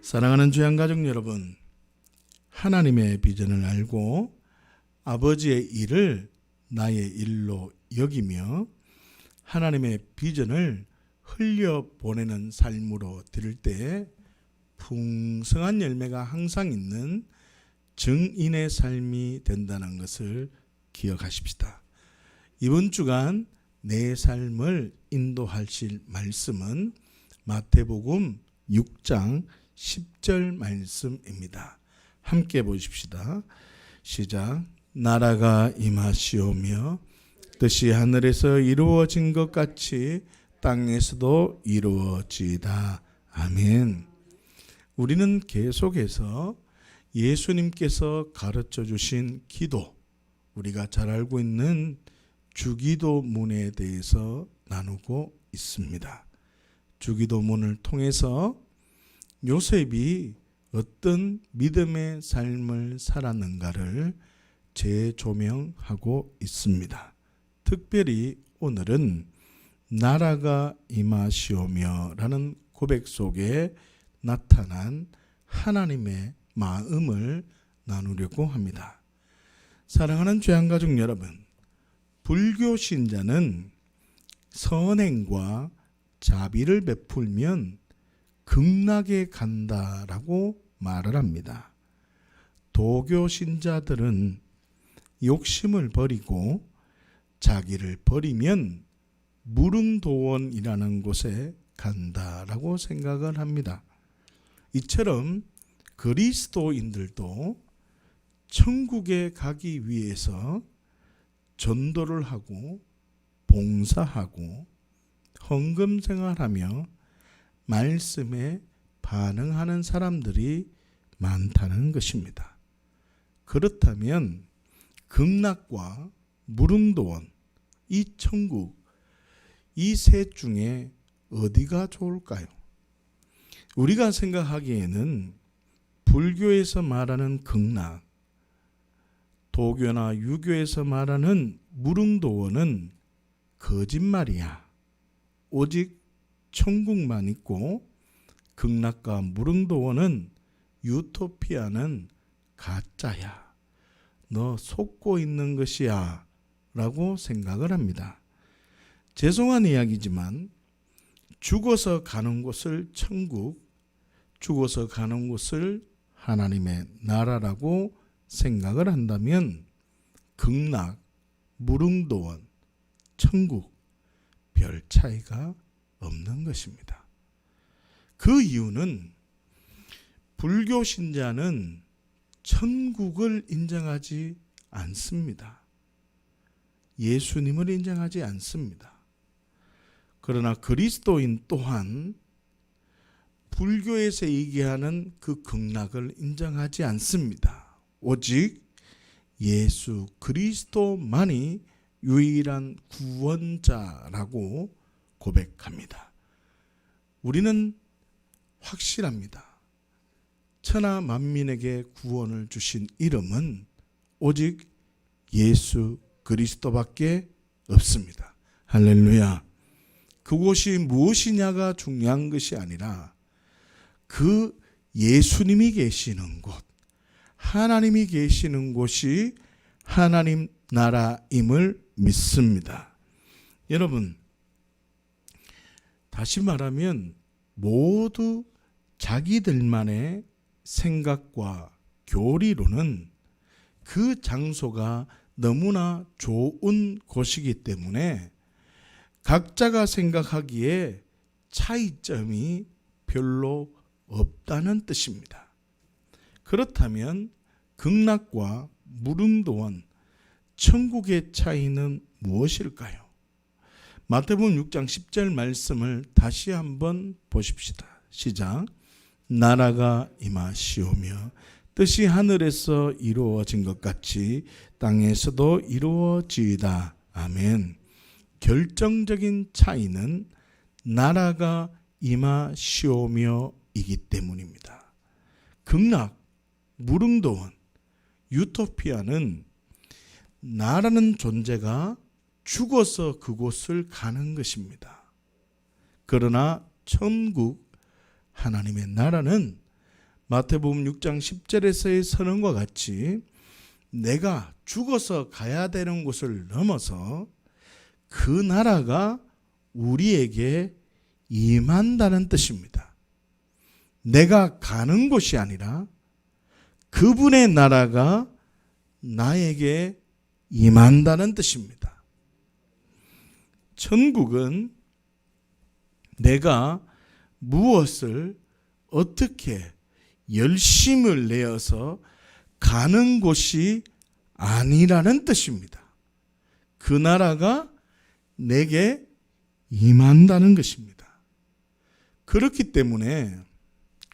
사랑하는 주양가족 여러분, 하나님의 비전을 알고 아버지의 일을 나의 일로 여기며 하나님의 비전을 흘려보내는 삶으로 들을 때 풍성한 열매가 항상 있는 증인의 삶이 된다는 것을 기억하십시다. 이번 주간 내 삶을 인도하실 말씀은 마태복음 6장 10절 말씀입니다. 함께 보십시다. 시작. 나라가 임하시오며 뜻이 하늘에서 이루어진 것 같이 땅에서도 이루어지이다. 아멘. 우리는 계속해서 예수님께서 가르쳐 주신 기도, 우리가 잘 알고 있는 주기도문에 대해서 나누고 있습니다. 주기도문을 통해서 요셉이 어떤 믿음의 삶을 살았는가를 재조명하고 있습니다. 특별히 오늘은 나라가 임하시오며 라는 고백 속에 나타난 하나님의 마음을 나누려고 합니다. 사랑하는 주양가족 여러분, 불교 신자는 선행과 자비를 베풀면 극락에 간다라고 말을 합니다. 도교 신자들은 욕심을 버리고 자기를 버리면 무릉도원이라는 곳에 간다라고 생각을 합니다. 이처럼 그리스도인들도 천국에 가기 위해서 전도를 하고 봉사하고 헌금 생활하며 말씀에 반응하는 사람들이 많다는 것입니다. 그렇다면 극락과 무릉도원, 이 천국, 이 셋 중에 어디가 좋을까요? 우리가 생각하기에는 불교에서 말하는 극락, 도교나 유교에서 말하는 무릉도원은 거짓말이야. 오직 천국만 있고 극락과 무릉도원은 유토피아는 가짜야. 너 속고 있는 것이야 라고 생각을 합니다. 죄송한 이야기지만 죽어서 가는 곳을 천국, 죽어서 가는 곳을 하나님의 나라라고 생각을 한다면 극락, 무릉도원, 천국 별 차이가 없는 것입니다. 그 이유는 불교 신자는 천국을 인정하지 않습니다. 예수님을 인정하지 않습니다. 그러나 그리스도인 또한 불교에서 얘기하는 그 극락을 인정하지 않습니다. 오직 예수 그리스도만이 유일한 구원자라고 고백합니다. 우리는 확실합니다. 천하 만민에게 구원을 주신 이름은 오직 예수 그리스도밖에 없습니다. 할렐루야. 그곳이 무엇이냐가 중요한 것이 아니라 그 예수님이 계시는 곳, 하나님이 계시는 곳이 하나님 나라임을 믿습니다. 여러분, 다시 말하면 모두 자기들만의 생각과 교리로는 그 장소가 너무나 좋은 곳이기 때문에 각자가 생각하기에 차이점이 별로 없다는 뜻입니다. 그렇다면 극락과 무릉도원, 천국의 차이는 무엇일까요? 마태복음 6장 10절 말씀을 다시 한번 보십시다. 시작. 나라가 임하시오며 뜻이 하늘에서 이루어진 것 같이 땅에서도 이루어지이다. 아멘. 결정적인 차이는 나라가 임하시오며 이기 때문입니다. 극락, 무릉도원, 유토피아는 나라는 존재가 죽어서 그곳을 가는 것입니다. 그러나 천국, 하나님의 나라는 마태복음 6장 10절에서의 선언과 같이 내가 죽어서 가야 되는 곳을 넘어서 그 나라가 우리에게 임한다는 뜻입니다. 내가 가는 곳이 아니라 그분의 나라가 나에게 임한다는 뜻입니다. 천국은 내가 무엇을 어떻게 열심을 내어서 가는 곳이 아니라는 뜻입니다. 그 나라가 내게 임한다는 것입니다. 그렇기 때문에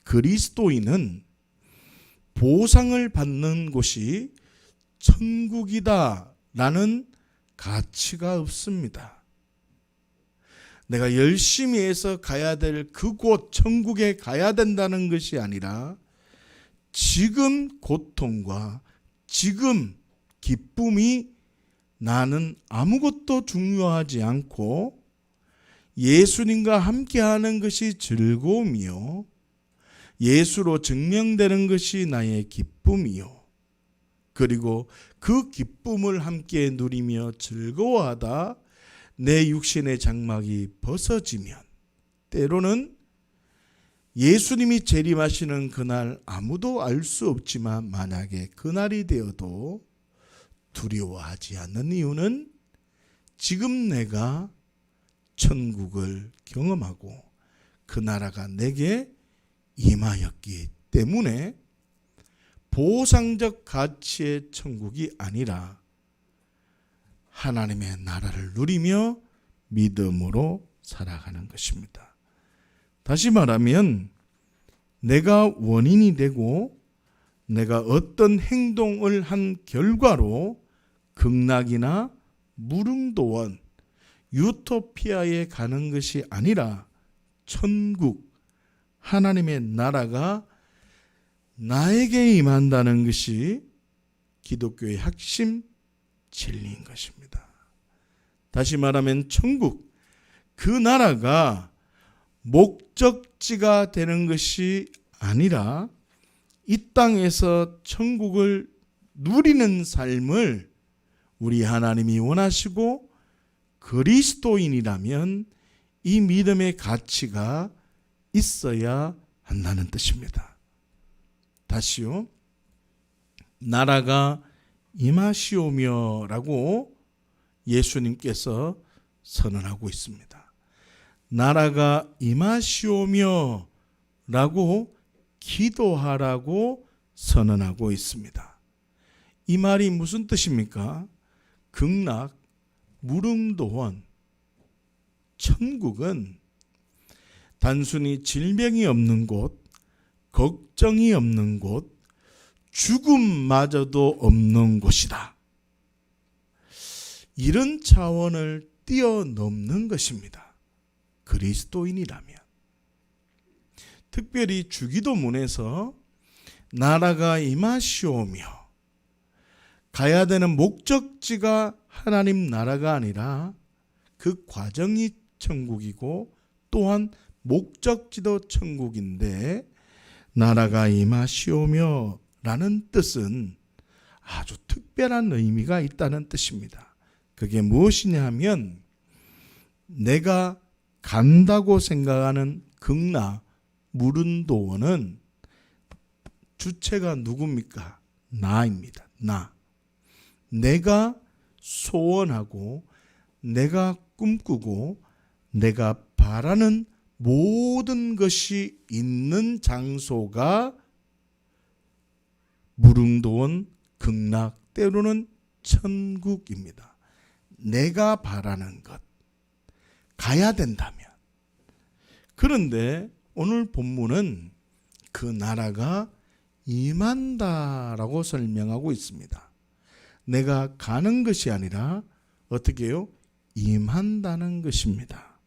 그리스도인은 보상을 받는 곳이 천국이다라는 가치가 없습니다. 내가 열심히 해서 가야 될 그곳 천국에 가야 된다는 것이 아니라 지금 고통과 지금 기쁨이 나는 아무것도 중요하지 않고 예수님과 함께하는 것이 즐거움이요, 예수로 증명되는 것이 나의 기쁨이요, 그리고 그 기쁨을 함께 누리며 즐거워하다 내 육신의 장막이 벗어지면 때로는 예수님이 재림하시는 그날 아무도 알 수 없지만 만약에 그날이 되어도 두려워하지 않는 이유는 지금 내가 천국을 경험하고 그 나라가 내게 임하였기 때문에 보상적 가치의 천국이 아니라 하나님의 나라를 누리며 믿음으로 살아가는 것입니다. 다시 말하면 내가 원인이 되고 내가 어떤 행동을 한 결과로 극락이나 무릉도원, 유토피아에 가는 것이 아니라 천국, 하나님의 나라가 나에게 임한다는 것이 기독교의 핵심 진리인 것입니다. 다시 말하면 천국, 그 나라가 목적지가 되는 것이 아니라 이 땅에서 천국을 누리는 삶을 우리 하나님이 원하시고 그리스도인이라면 이 믿음의 가치가 있어야 한다는 뜻입니다. 다시요. 나라가 임하시오며 라고 예수님께서 선언하고 있습니다. 나라가 임하시오며 라고 기도하라고 선언하고 있습니다. 이 말이 무슨 뜻입니까? 극락, 무릉도원, 천국은 단순히 질병이 없는 곳, 걱정이 없는 곳, 죽음마저도 없는 곳이다. 이런 차원을 뛰어넘는 것입니다. 그리스도인이라면. 특별히 주기도문에서 나라가 임하시오며 가야 되는 목적지가 하나님 나라가 아니라 그 과정이 천국이고 또한 목적지도 천국인데 나라가 임하시오며 라는 뜻은 아주 특별한 의미가 있다는 뜻입니다. 그게 무엇이냐 하면 내가 간다고 생각하는 극락, 무릉도원은 주체가 누굽니까? 나입니다. 나. 내가 소원하고 내가 꿈꾸고 내가 바라는 모든 것이 있는 장소가 무릉도원, 극락, 때로는 천국입니다. 내가 바라는 것, 가야 된다면. 그런데 오늘 본문은 그 나라가 임한다라고 설명하고 있습니다. 내가 가는 것이 아니라 어떻게 해요? 임한다는 것입니다.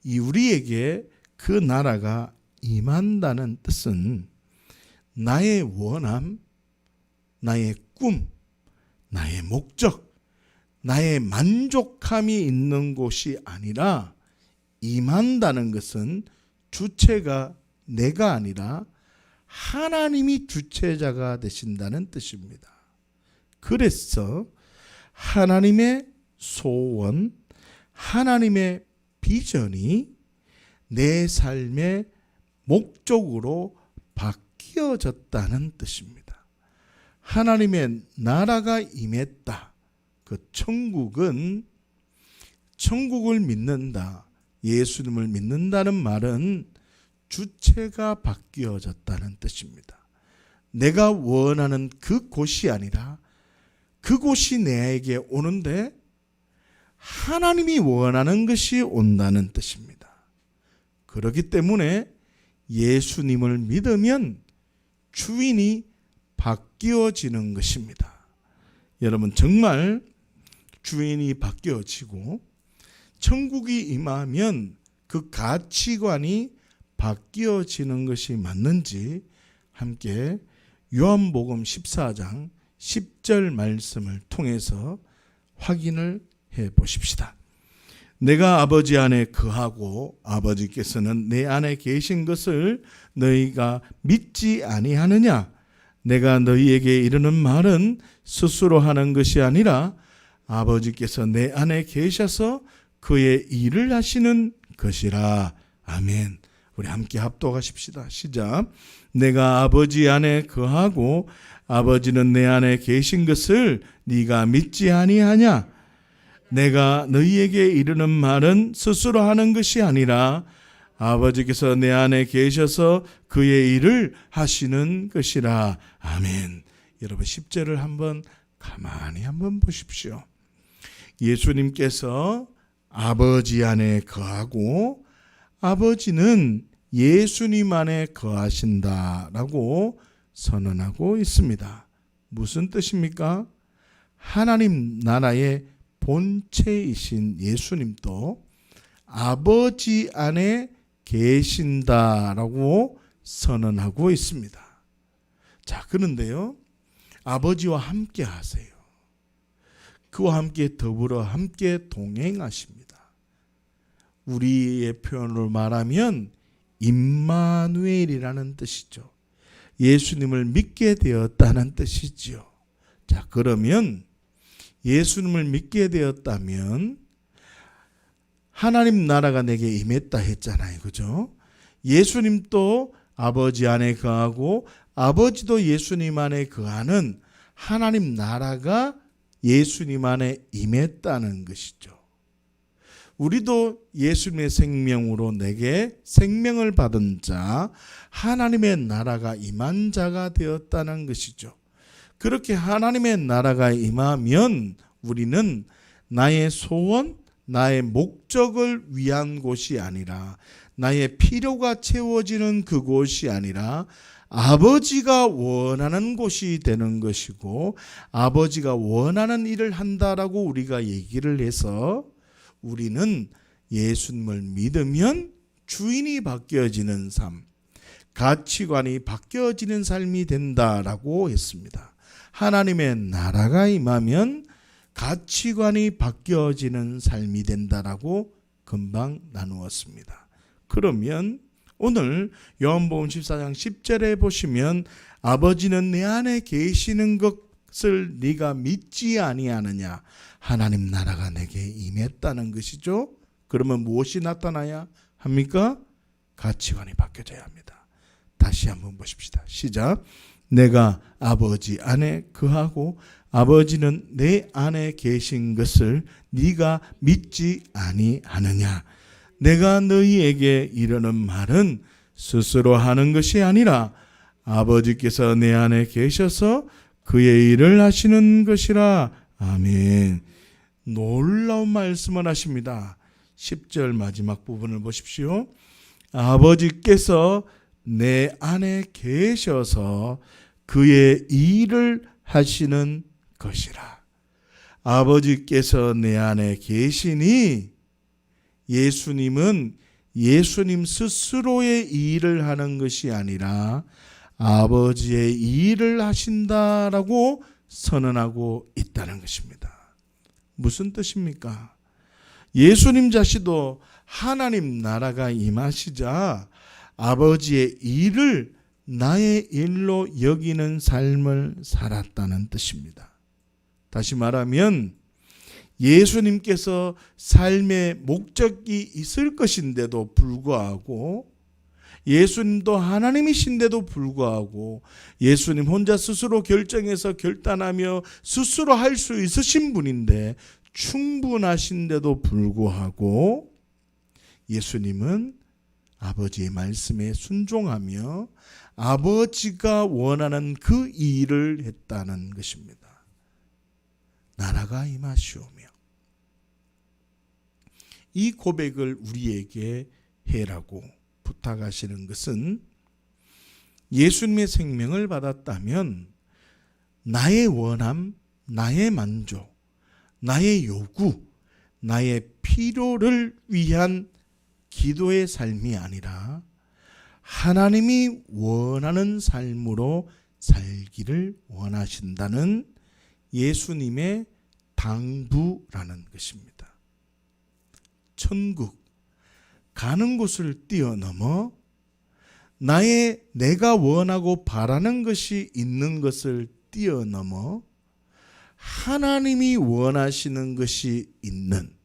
우리에게 그 나라가 임한다는 뜻은 나의 원함, 나의 꿈, 나의 목적, 나의 만족함이 있는 곳이 아니라 임한다는 것은 주체가 내가 아니라 하나님이 주체자가 되신다는 뜻입니다. 그래서 하나님의 소원, 하나님의 비전이 내 삶의 목적으로 바뀌어졌다는 뜻입니다. 하나님의 나라가 임했다. 그 천국은, 천국을 믿는다, 예수님을 믿는다는 말은 주체가 바뀌어졌다는 뜻입니다. 내가 원하는 그곳이 아니라 그곳이 내게 오는데 하나님이 원하는 것이 온다는 뜻입니다. 그렇기 때문에 예수님을 믿으면 주인이 바뀌어지는 것입니다. 여러분, 정말 주인이 바뀌어지고 천국이 임하면 그 가치관이 바뀌어지는 것이 맞는지 함께 요한복음 14장 10절 말씀을 통해서 확인을 해 보십시다. 내가 아버지 안에 거하고 아버지께서는 내 안에 계신 것을 너희가 믿지 아니하느냐? 내가 너희에게 이르는 말은 스스로 하는 것이 아니라 아버지께서 내 안에 계셔서 그의 일을 하시는 것이라. 아멘. 우리 함께 합독하십시다. 시작. 내가 아버지 안에 거하고 아버지는 내 안에 계신 것을 네가 믿지 아니하냐? 내가 너희에게 이르는 말은 스스로 하는 것이 아니라 아버지께서 내 안에 계셔서 그의 일을 하시는 것이라. 아멘. 여러분, 10절을 한번 가만히 한번 보십시오. 예수님께서 아버지 안에 거하고 아버지는 예수님 안에 거하신다라고 선언하고 있습니다. 무슨 뜻입니까? 하나님 나라의 본체이신 예수님도 아버지 안에 계신다라고 선언하고 있습니다. 자, 그런데요, 아버지와 함께 하세요. 그와 함께 더불어 함께 동행하십니다. 우리의 표현으로 말하면 임마누엘이라는 뜻이죠. 예수님을 믿게 되었다는 뜻이지요. 자, 그러면 예수님을 믿게 되었다면 하나님 나라가 내게 임했다 했잖아요. 그죠? 예수님도 아버지 안에 거하고 아버지도 예수님 안에 거하는 하나님 나라가 예수님 안에 임했다는 것이죠. 우리도 예수님의 생명으로 내게 생명을 받은 자, 하나님의 나라가 임한 자가 되었다는 것이죠. 그렇게 하나님의 나라가 임하면 우리는 나의 소원, 나의 목적을 위한 곳이 아니라, 나의 필요가 채워지는 그곳이 아니라 아버지가 원하는 곳이 되는 것이고, 아버지가 원하는 일을 한다라고 우리가 얘기를 해서 우리는 예수님을 믿으면 주인이 바뀌어지는 삶, 가치관이 바뀌어지는 삶이 된다라고 했습니다. 하나님의 나라가 임하면 가치관이 바뀌어지는 삶이 된다라고 금방 나누었습니다. 그러면 오늘 요한복음 14장 10절에 보시면 아버지는 내 안에 계시는 것을 네가 믿지 아니하느냐? 하나님 나라가 내게 임했다는 것이죠. 그러면 무엇이 나타나야 합니까? 가치관이 바뀌어져야 합니다. 다시 한번 보십시다. 시작. 내가 아버지 안에 거하고 아버지는 내 안에 계신 것을 네가 믿지 아니하느냐? 내가 너희에게 이르는 말은 스스로 하는 것이 아니라 아버지께서 내 안에 계셔서 그의 일을 하시는 것이라. 아멘. 놀라운 말씀을 하십니다. 10절 마지막 부분을 보십시오. 아버지께서 내 안에 계셔서 그의 일을 하시는 것이라. 아버지께서 내 안에 계시니 예수님은 예수님 스스로의 일을 하는 것이 아니라 아버지의 일을 하신다라고 선언하고 있다는 것입니다. 무슨 뜻입니까? 예수님 자신도 하나님 나라가 임하시자 아버지의 일을 나의 일로 여기는 삶을 살았다는 뜻입니다. 다시 말하면 예수님께서 삶의 목적이 있을 것인데도 불구하고, 예수님도 하나님이신데도 불구하고, 예수님 혼자 스스로 결정해서 결단하며 스스로 할 수 있으신 분인데, 충분하신데도 불구하고 예수님은 아버지의 말씀에 순종하며 아버지가 원하는 그 일을 했다는 것입니다. 나라가 임하시오며. 이 고백을 우리에게 해라고 부탁하시는 것은, 예수님의 생명을 받았다면 나의 원함, 나의 만족, 나의 요구, 나의 필요를 위한 기도의 삶이 아니라 하나님이 원하는 삶으로 살기를 원하신다는 예수님의 당부라는 것입니다. 천국, 가는 곳을 뛰어넘어 내가 원하고 바라는 것이 있는 것을 뛰어넘어 하나님이 원하시는 것이 있는,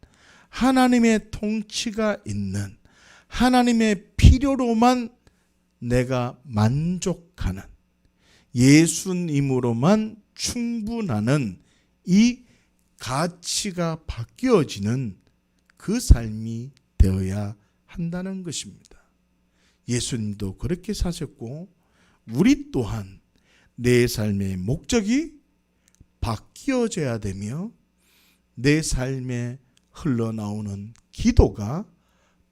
하나님의 통치가 있는, 하나님의 필요로만 내가 만족하는, 예수님으로만 충분하는 이 가치가 바뀌어지는 그 삶이 되어야 한다는 것입니다. 예수님도 그렇게 사셨고, 우리 또한 내 삶의 목적이 바뀌어져야 되며, 내 삶에 흘러나오는 기도가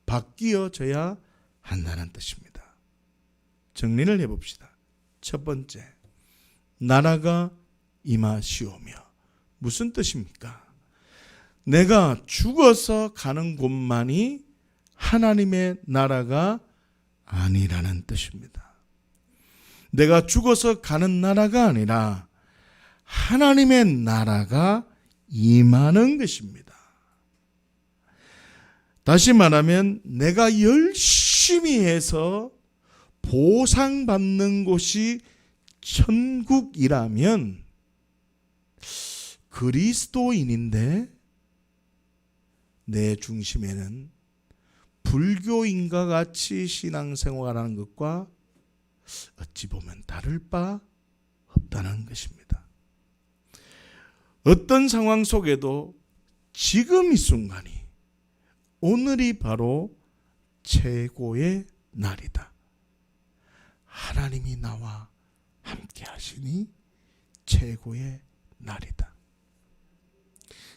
바뀌어져야 한다는 뜻입니다. 정리를 해봅시다. 첫 번째, 나라가 임하시오며. 무슨 뜻입니까? 내가 죽어서 가는 곳만이 하나님의 나라가 아니라는 뜻입니다. 내가 죽어서 가는 나라가 아니라 하나님의 나라가 임하는 것입니다. 다시 말하면 내가 열심히 해서 보상받는 곳이 천국이라면, 그리스도인인데 내 중심에는 불교인과 같이 신앙생활하는 것과 어찌 보면 다를 바 없다는 것입니다. 어떤 상황 속에도 지금 이 순간이, 오늘이 바로 최고의 날이다. 하나님이 나와 함께 하시니 최고의 날이다.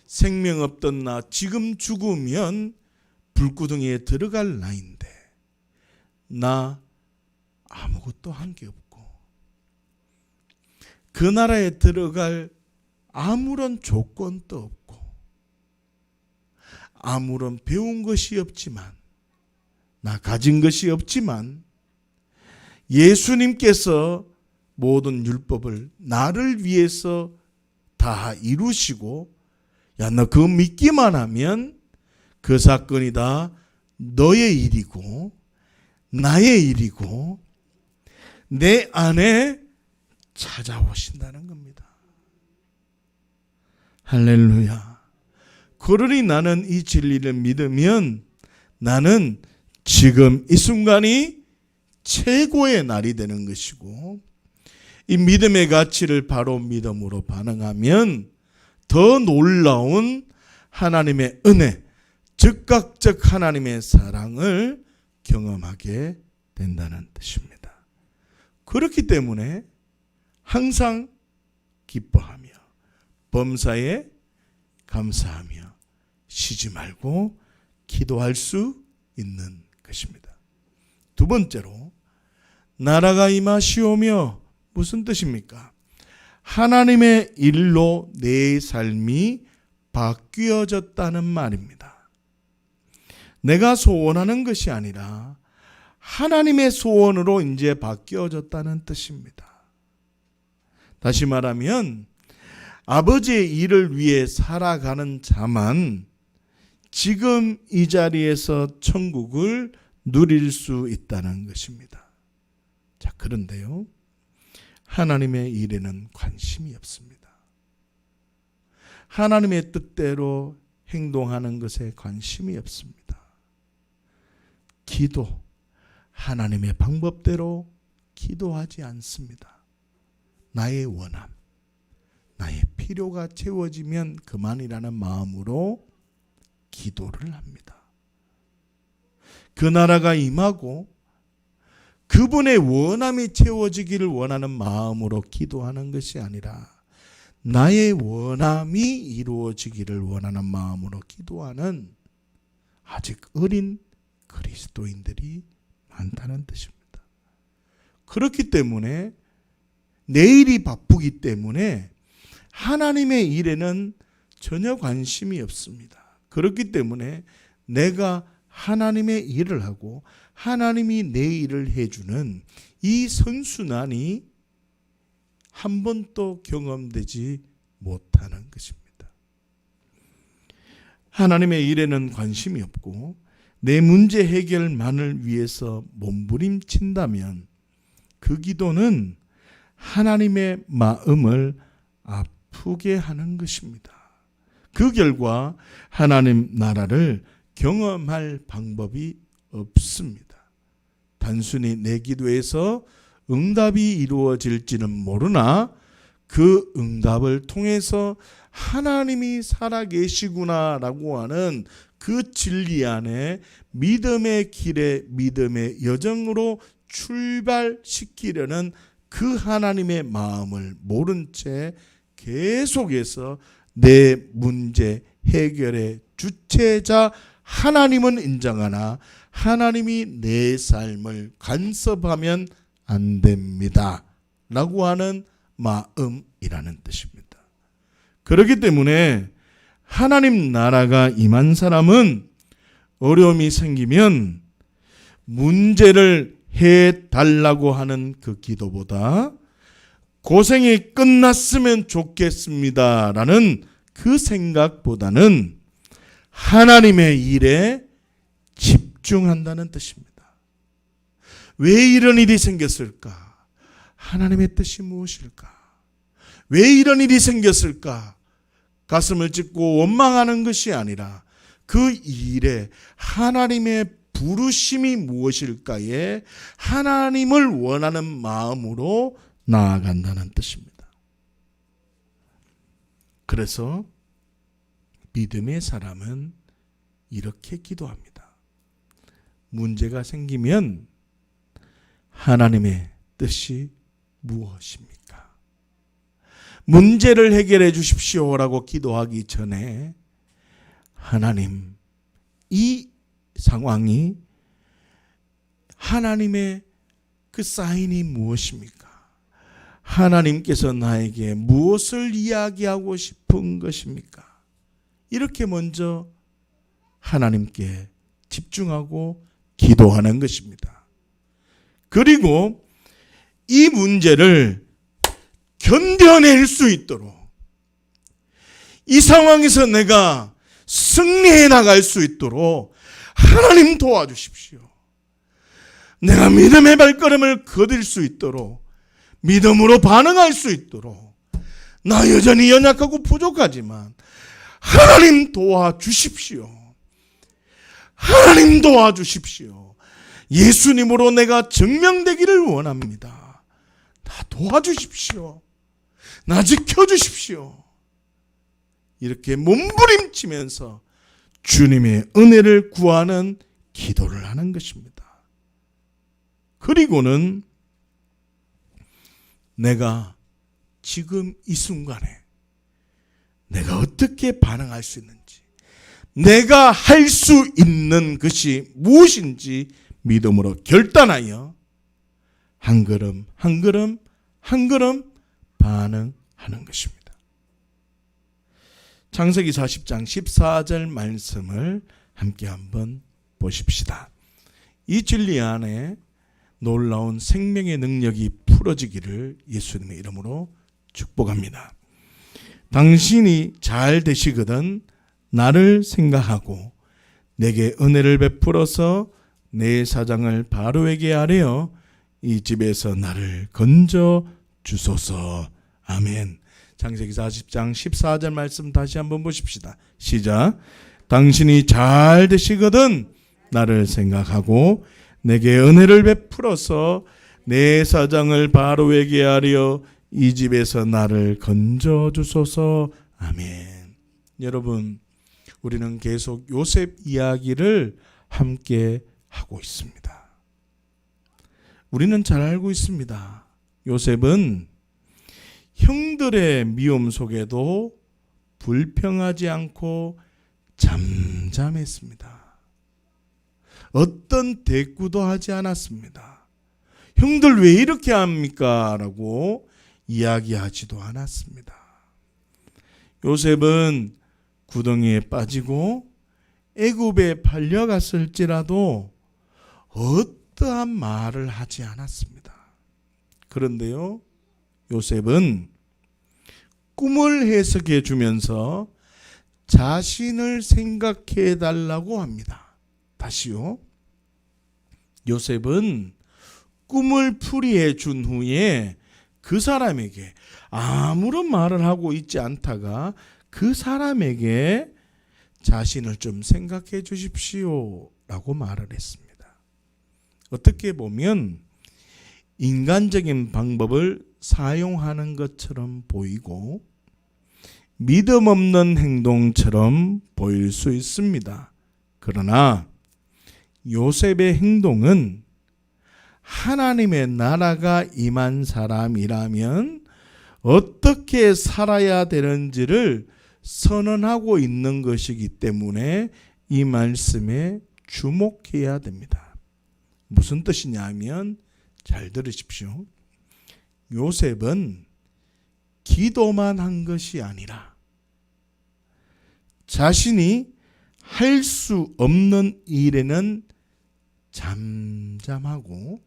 생명 없던 나, 지금 죽으면 불구덩이에 들어갈 나인데 나 아무것도 한 게 없고, 그 나라에 들어갈 아무런 조건도 없고, 아무런 배운 것이 없지만, 나 가진 것이 없지만, 예수님께서 모든 율법을 나를 위해서 다 이루시고, 야, 너 그거 믿기만 하면 그 사건이 다 너의 일이고 나의 일이고 내 안에 찾아오신다는 겁니다. 할렐루야. 그러니 나는 이 진리를 믿으면 나는 지금 이 순간이 최고의 날이 되는 것이고, 이 믿음의 가치를 바로 믿음으로 반응하면 더 놀라운 하나님의 은혜, 즉각적 하나님의 사랑을 경험하게 된다는 뜻입니다. 그렇기 때문에 항상 기뻐하며 범사에 감사하며 쉬지 말고 기도할 수 있는 것입니다. 두 번째로, 나라가 임하시오며 무슨 뜻입니까? 하나님의 일로 내 삶이 바뀌어졌다는 말입니다. 내가 소원하는 것이 아니라 하나님의 소원으로 이제 바뀌어졌다는 뜻입니다. 다시 말하면 아버지의 일을 위해 살아가는 자만 지금 이 자리에서 천국을 누릴 수 있다는 것입니다. 자, 그런데요, 하나님의 일에는 관심이 없습니다. 하나님의 뜻대로 행동하는 것에 관심이 없습니다. 기도, 하나님의 방법대로 기도하지 않습니다. 나의 원함, 나의 필요가 채워지면 그만이라는 마음으로 기도를 합니다. 그 나라가 임하고 그분의 원함이 채워지기를 원하는 마음으로 기도하는 것이 아니라 나의 원함이 이루어지기를 원하는 마음으로 기도하는 아직 어린 그리스도인들이 많다는 뜻입니다. 그렇기 때문에 내일이 바쁘기 때문에 하나님의 일에는 전혀 관심이 없습니다. 그렇기 때문에 내가 하나님의 일을 하고 하나님이 내 일을 해주는 이 선순환이 한 번도 경험되지 못하는 것입니다. 하나님의 일에는 관심이 없고 내 문제 해결만을 위해서 몸부림친다면 그 기도는 하나님의 마음을 아프게 하는 것입니다. 그 결과 하나님 나라를 경험할 방법이 없습니다. 단순히 내 기도에서 응답이 이루어질지는 모르나 그 응답을 통해서 하나님이 살아계시구나라고 하는 그 진리 안에 믿음의 길에 믿음의 여정으로 출발시키려는 그 하나님의 마음을 모른 채 계속해서 내 문제 해결의 주체자 하나님은 인정하나 하나님이 내 삶을 간섭하면 안 됩니다 라고 하는 마음이라는 뜻입니다. 그렇기 때문에 하나님 나라가 임한 사람은 어려움이 생기면 문제를 해달라고 하는 그 기도보다 고생이 끝났으면 좋겠습니다라는 그 생각보다는 하나님의 일에 집중한다는 뜻입니다. 왜 이런 일이 생겼을까? 하나님의 뜻이 무엇일까? 왜 이런 일이 생겼을까? 가슴을 찢고 원망하는 것이 아니라 그 일에 하나님의 부르심이 무엇일까에 하나님을 원하는 마음으로 나아간다는 뜻입니다. 그래서 믿음의 사람은 이렇게 기도합니다. 문제가 생기면 하나님의 뜻이 무엇입니까? 문제를 해결해 주십시오라고 기도하기 전에 하나님, 이 상황이 하나님의 그 사인이 무엇입니까? 하나님께서 나에게 무엇을 이야기하고 싶은 것입니까? 이렇게 먼저 하나님께 집중하고 기도하는 것입니다. 그리고 이 문제를 견뎌낼 수 있도록 이 상황에서 내가 승리해 나갈 수 있도록 하나님 도와주십시오. 내가 믿음의 발걸음을 거둘 수 있도록 믿음으로 반응할 수 있도록 나 여전히 연약하고 부족하지만 하나님 도와주십시오. 하나님 도와주십시오. 예수님으로 내가 증명되기를 원합니다. 나 도와주십시오. 나 지켜주십시오. 이렇게 몸부림치면서 주님의 은혜를 구하는 기도를 하는 것입니다. 그리고는 내가 지금 이 순간에 내가 어떻게 반응할 수 있는지, 내가 할 수 있는 것이 무엇인지 믿음으로 결단하여 한 걸음 한 걸음 한 걸음 반응하는 것입니다. 창세기 40장 14절 말씀을 함께 한번 보십시다. 이 진리 안에 놀라운 생명의 능력이 풀어지기를 예수님의 이름으로 축복합니다. 당신이 잘 되시거든 나를 생각하고 내게 은혜를 베풀어서 내 사장을 바로에게 아뢰어 이 집에서 나를 건져 주소서. 아멘. 창세기 40장 14절 말씀 다시 한번 보십시다. 시작. 당신이 잘 되시거든 나를 생각하고 내게 은혜를 베풀어서 내 사장을 바로에게 하려 이 집에서 나를 건져 주소서. 아멘. 여러분, 우리는 계속 요셉 이야기를 함께 하고 있습니다. 우리는 잘 알고 있습니다. 요셉은 형들의 미움 속에도 불평하지 않고 잠잠했습니다. 어떤 대꾸도 하지 않았습니다. 형들 왜 이렇게 합니까? 라고 이야기하지도 않았습니다. 요셉은 구덩이에 빠지고 애굽에 팔려갔을지라도 어떠한 말을 하지 않았습니다. 그런데요, 요셉은 꿈을 해석해 주면서 자신을 생각해 달라고 합니다. 다시요. 요셉은 꿈을 풀이해 준 후에 그 사람에게 아무런 말을 하고 있지 않다가 그 사람에게 자신을 좀 생각해 주십시오 라고 말을 했습니다. 어떻게 보면 인간적인 방법을 사용하는 것처럼 보이고 믿음 없는 행동처럼 보일 수 있습니다. 그러나 요셉의 행동은 하나님의 나라가 임한 사람이라면 어떻게 살아야 되는지를 선언하고 있는 것이기 때문에 이 말씀에 주목해야 됩니다. 무슨 뜻이냐면 잘 들으십시오. 요셉은 기도만 한 것이 아니라 자신이 할 수 없는 일에는 잠잠하고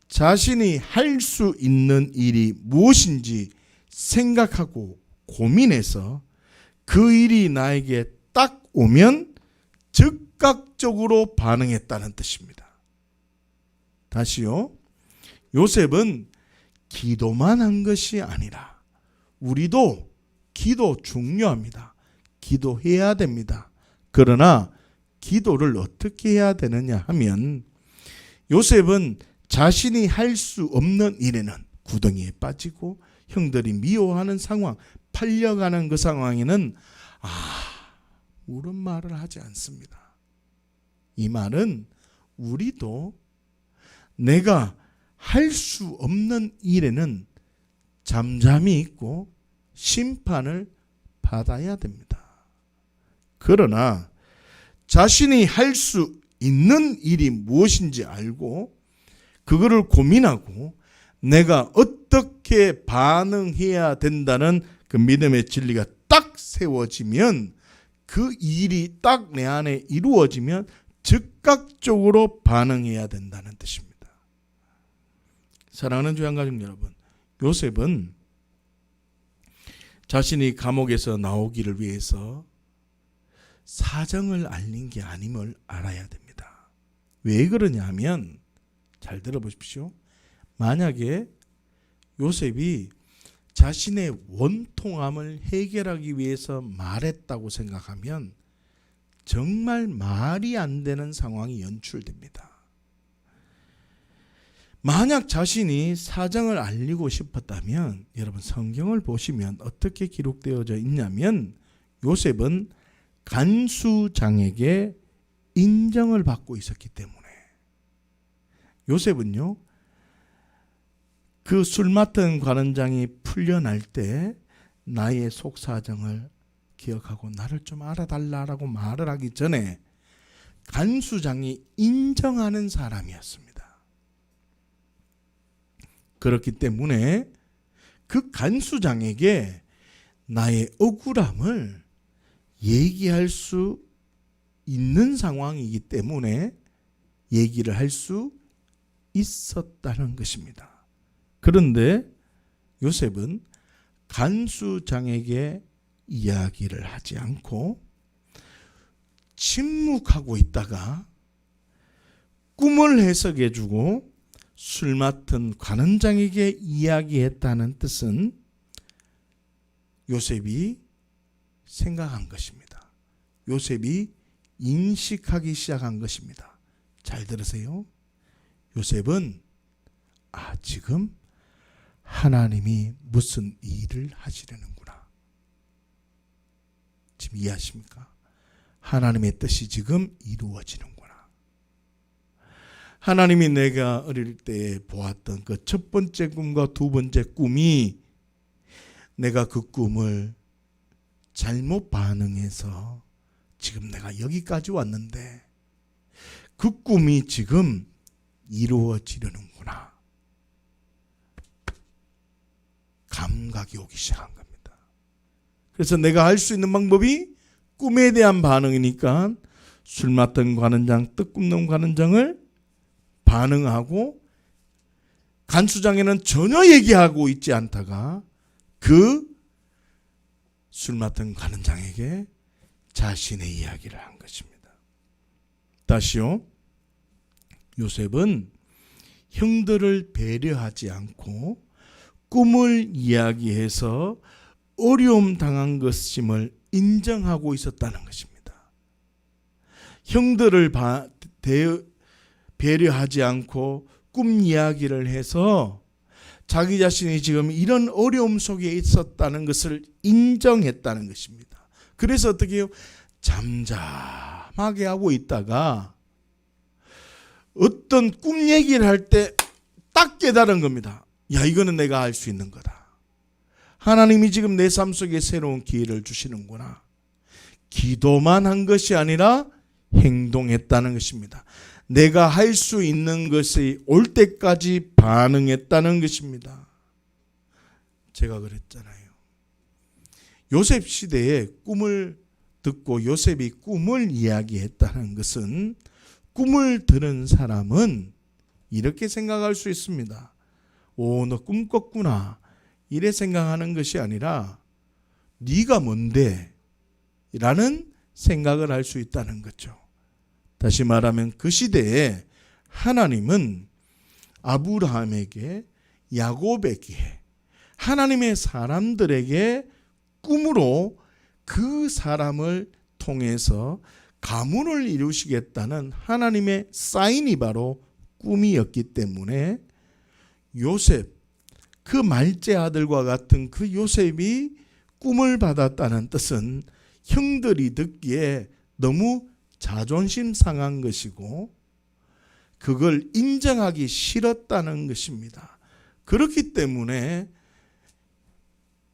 자신이 할 수 있는 일이 무엇인지 생각하고 고민해서 그 일이 나에게 딱 오면 즉각적으로 반응했다는 뜻입니다. 다시요. 요셉은 기도만 한 것이 아니라 우리도 기도 중요합니다. 기도해야 됩니다. 그러나 기도를 어떻게 해야 되느냐 하면 요셉은 자신이 할 수 없는 일에는 구덩이에 빠지고 형들이 미워하는 상황, 팔려가는 그 상황에는 아무런 말을 하지 않습니다. 이 말은 우리도 내가 할 수 없는 일에는 잠잠히 있고 심판을 받아야 됩니다. 그러나 자신이 할 수 있는 일이 무엇인지 알고 그거를 고민하고 내가 어떻게 반응해야 된다는 그 믿음의 진리가 딱 세워지면 그 일이 딱 내 안에 이루어지면 즉각적으로 반응해야 된다는 뜻입니다. 사랑하는 주양가족 여러분, 요셉은 자신이 감옥에서 나오기를 위해서 사정을 알린 게 아님을 알아야 됩니다. 왜 그러냐 하면 잘 들어보십시오. 만약에 요셉이 자신의 원통함을 해결하기 위해서 말했다고 생각하면 정말 말이 안 되는 상황이 연출됩니다. 만약 자신이 사정을 알리고 싶었다면 여러분 성경을 보시면 어떻게 기록되어져 있냐면 요셉은 간수장에게 인정을 받고 있었기 때문에 요셉은요 그 술 맡은 관원장이 풀려날 때 나의 속사정을 기억하고 나를 좀 알아달라고 말을 하기 전에 간수장이 인정하는 사람이었습니다. 그렇기 때문에 그 간수장에게 나의 억울함을 얘기할 수 있는 상황이기 때문에 얘기를 할 수 있었다는 것입니다. 그런데 요셉은 간수장에게 이야기를 하지 않고 침묵하고 있다가 꿈을 해석해 주고 술 맡은 관원장에게 이야기했다는 뜻은 요셉이 생각한 것입니다. 요셉이 인식하기 시작한 것입니다. 잘 들으세요. 요셉은 지금 하나님이 무슨 일을 하시려는구나. 지금 이해하십니까? 하나님의 뜻이 지금 이루어지는구나. 하나님이 내가 어릴 때 보았던 그 첫 번째 꿈과 두 번째 꿈이 내가 그 꿈을 잘못 반응해서 지금 내가 여기까지 왔는데 그 꿈이 지금 이루어지려는구나. 감각이 오기 시작한 겁니다. 그래서 내가 할 수 있는 방법이 꿈에 대한 반응이니까 술 맡은 관원장, 뜻 굽는 관원장을 반응하고 간수장에는 전혀 얘기하고 있지 않다가 그 술 맡은 관원장에게 자신의 이야기를 한 것입니다. 다시요. 요셉은 형들을 배려하지 않고 꿈을 이야기해서 어려움 당한 것임을 인정하고 있었다는 것입니다. 형들을 배려하지 않고 꿈 이야기를 해서 자기 자신이 지금 이런 어려움 속에 있었다는 것을 인정했다는 것입니다. 그래서 어떻게 해요? 잠잠하게 하고 있다가 어떤 꿈 얘기를 할 때 딱 깨달은 겁니다. 야, 이거는 내가 할 수 있는 거다. 하나님이 지금 내 삶 속에 새로운 기회를 주시는구나. 기도만 한 것이 아니라 행동했다는 것입니다. 내가 할 수 있는 것이 올 때까지 반응했다는 것입니다. 제가 그랬잖아요. 요셉 시대에 꿈을 듣고 요셉이 꿈을 이야기했다는 것은 꿈을 들은 사람은 이렇게 생각할 수 있습니다. 오, 너 꿈 꿨구나. 이래 생각하는 것이 아니라 네가 뭔데? 라는 생각을 할 수 있다는 거죠. 다시 말하면 그 시대에 하나님은 아브라함에게, 야곱에게, 하나님의 사람들에게 꿈으로 그 사람을 통해서 가문을 이루시겠다는 하나님의 사인이 바로 꿈이었기 때문에 요셉, 그 말제 아들과 같은 그 요셉이 꿈을 받았다는 뜻은 형들이 듣기에 너무 자존심 상한 것이고 그걸 인정하기 싫었다는 것입니다. 그렇기 때문에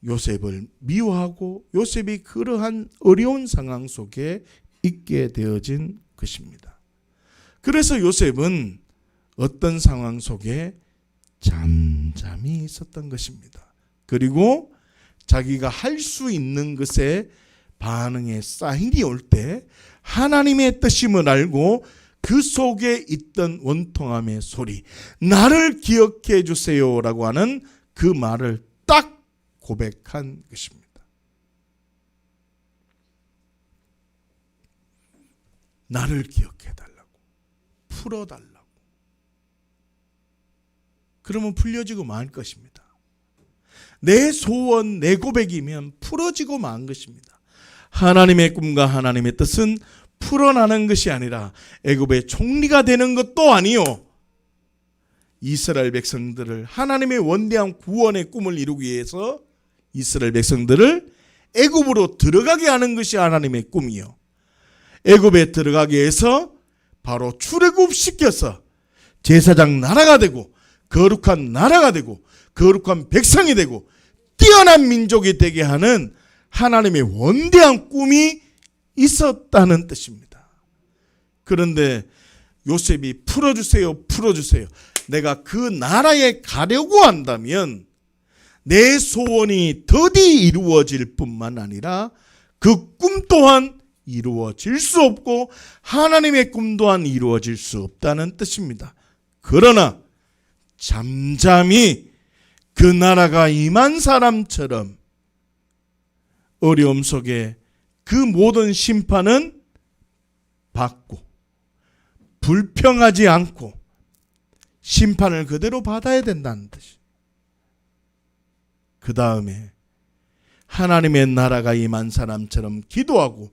요셉을 미워하고 요셉이 그러한 어려운 상황 속에 있게 되어진 것입니다. 그래서 요셉은 어떤 상황 속에 잠잠히 있었던 것입니다. 그리고 자기가 할 수 있는 것에 반응의 사인이 올 때 하나님의 뜻임을 알고 그 속에 있던 원통함의 소리, 나를 기억해 주세요라고 하는 그 말을 딱 고백한 것입니다. 나를 기억해 달라고, 풀어 달라고. 그러면 풀려지고 말 것입니다. 내 소원, 내 고백이면 풀어지고 만 것입니다. 하나님의 꿈과 하나님의 뜻은 풀어나는 것이 아니라 애굽의 총리가 되는 것도 아니요, 이스라엘 백성들을 하나님의 원대한 구원의 꿈을 이루기 위해서 이스라엘 백성들을 애굽으로 들어가게 하는 것이 하나님의 꿈이요, 애굽에 들어가게 해서 바로 출애굽시켜서 제사장 나라가 되고 거룩한 나라가 되고 거룩한 백성이 되고 뛰어난 민족이 되게 하는 하나님의 원대한 꿈이 있었다는 뜻입니다. 그런데 요셉이 풀어주세요, 풀어주세요. 내가 그 나라에 가려고 한다면 내 소원이 더디 이루어질 뿐만 아니라 그 꿈 또한 이루어질 수 없고 하나님의 꿈 또한 이루어질 수 없다는 뜻입니다. 그러나 잠잠히 그 나라가 임한 사람처럼 어려움 속에 그 모든 심판은 받고 불평하지 않고 심판을 그대로 받아야 된다는 뜻이. 그 다음에 하나님의 나라가 임한 사람처럼 기도하고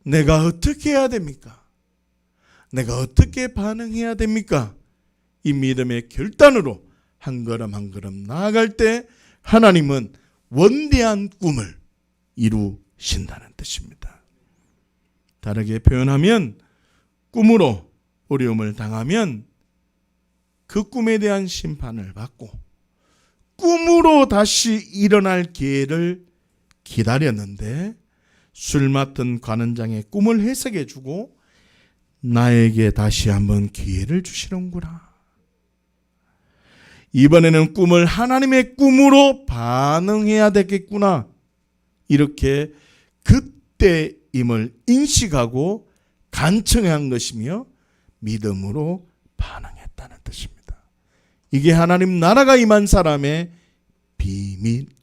내가 어떻게 해야 됩니까? 내가 어떻게 반응해야 됩니까? 이 믿음의 결단으로 한 걸음 한 걸음 나아갈 때 하나님은 원대한 꿈을 이루신다는 뜻입니다. 다르게 표현하면 꿈으로 어려움을 당하면 그 꿈에 대한 심판을 받고 꿈으로 다시 일어날 기회를 기다렸는데 술 맡은 관원장의 꿈을 해석해 주고 나에게 다시 한번 기회를 주시는구나. 이번에는 꿈을 하나님의 꿈으로 반응해야 되겠구나. 이렇게 그때임을 인식하고 간청한 것이며 믿음으로 반응했다는 뜻입니다. 이게 하나님 나라가 임한 사람의 비밀입니다.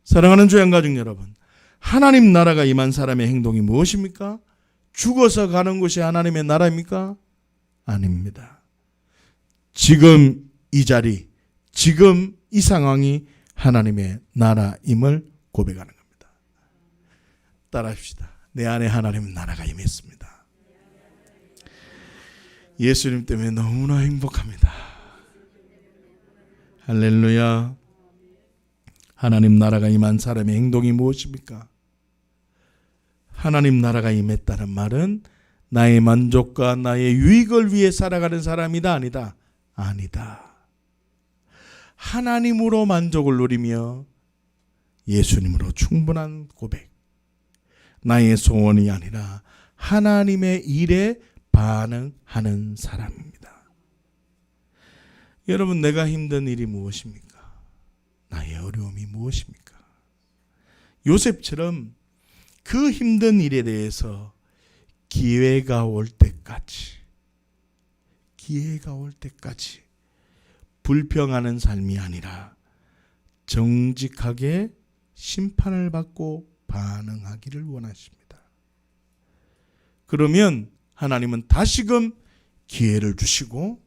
사랑하는 조양가족 여러분, 하나님 나라가 임한 사람의 행동이 무엇입니까? 죽어서 가는 곳이 하나님의 나라입니까? 아닙니다. 지금 이 자리, 지금 이 상황이 하나님의 나라임을 고백하는 겁니다. 따라합시다. 내 안에 하나님 나라가 임했습니다. 예수님 때문에 너무나 행복합니다. 할렐루야. 하나님 나라가 임한 사람의 행동이 무엇입니까? 하나님 나라가 임했다는 말은 나의 만족과 나의 유익을 위해 살아가는 사람이다, 아니다? 아니다. 하나님으로 만족을 누리며 예수님으로 충분한 고백. 나의 소원이 아니라 하나님의 일에 반응하는 사람입니다. 여러분, 내가 힘든 일이 무엇입니까? 나의 어려움이 무엇입니까? 요셉처럼 그 힘든 일에 대해서 기회가 올 때까지 불평하는 삶이 아니라 정직하게 심판을 받고 반응하기를 원하십니다. 그러면 하나님은 다시금 기회를 주시고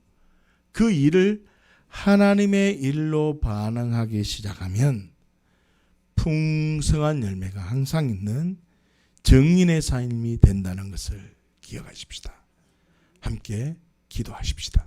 그 일을 하나님의 일로 반응하기 시작하면 풍성한 열매가 항상 있는 정인의 삶이 된다는 것을 기억하십시다. 함께 기도하십시다.